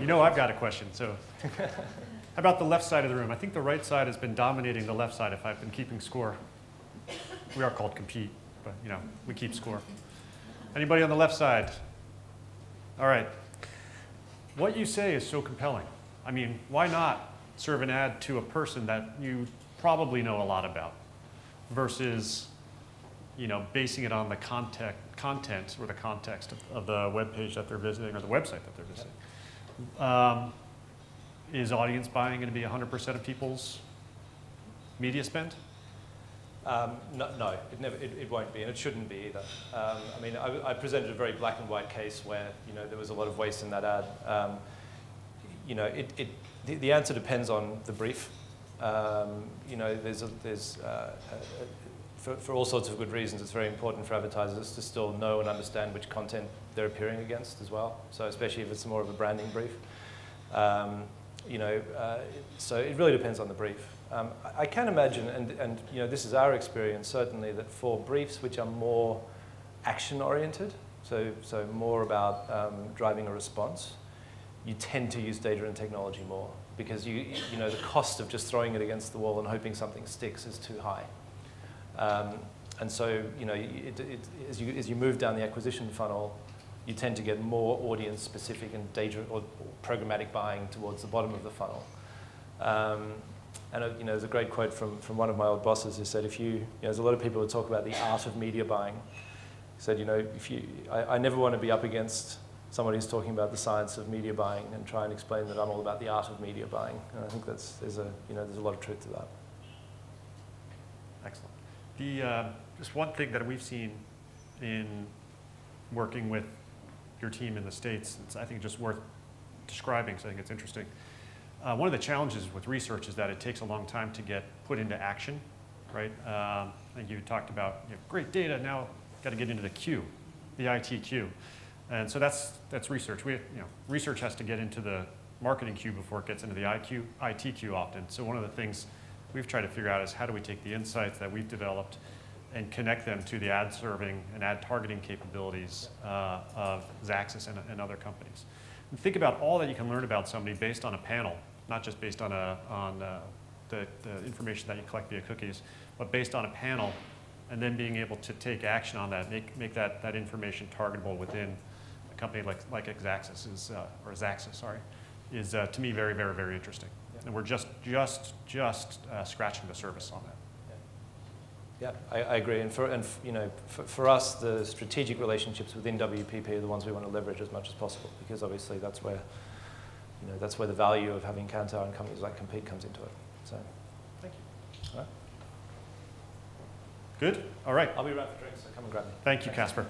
You know I've got a question, so. How about the left side of the room? I think the right side has been dominating the left side if I've been keeping score. We are called compete, but you know, we keep score. Anybody on the left side? All right. What you say is so compelling. I mean, why not serve an ad to a person that you probably know a lot about versus, you know, basing it on the content or the context of the web page that they're visiting or the website that they're visiting. Is audience buying going to be 100% of people's media spend? No, it won't be, and it shouldn't be either. I mean, I presented a very black and white case where, you know, there was a lot of waste in that ad. You know, the answer depends on the brief. You know, for all sorts of good reasons, it's very important for advertisers to still know and understand which content they're appearing against as well. So especially if it's more of a branding brief. You know, so it really depends on the brief. I can imagine, and you know, this is our experience certainly, that for briefs which are more action-oriented, so more about driving a response, you tend to use data and technology more because you know the cost of just throwing it against the wall and hoping something sticks is too high. And so, you know, as you move down the acquisition funnel, you tend to get more audience-specific and data or programmatic buying towards the bottom of the funnel. And you know, there's a great quote from one of my old bosses who said, you know, there's a lot of people who talk about the art of media buying. He said, you know, I never want to be up against somebody who's talking about the science of media buying and try and explain that I'm all about the art of media buying. And I think there's a lot of truth to that. Excellent. Just one thing that we've seen in working with your team in the States, I think just worth describing, so I think it's interesting. One of the challenges with research is that it takes a long time to get put into action, right? I think you talked about, you have great data, now got to get into the queue, the IT queue. And so that's research. Research has to get into the marketing queue before it gets into the IT queue often. So one of the things we've tried to figure out is how do we take the insights that we've developed and connect them to the ad serving and ad targeting capabilities of Xaxis and other companies. And think about all that you can learn about somebody based on a panel, not just based on the information that you collect via cookies, but based on a panel, and then being able to take action on that, make that information targetable within a company like Xaxis or Xaxis, sorry, is to me very, very, very interesting. Yeah. And we're just scratching the surface on that. Yeah, I agree. And you know, for us, the strategic relationships within WPP are the ones we want to leverage as much as possible, because obviously that's where, you know, that's where the value of having Kantar and companies like Compete comes into it. So, thank you. All right. Good. All right. I'll be around for drinks, so come and grab me. Thank you, Caspar.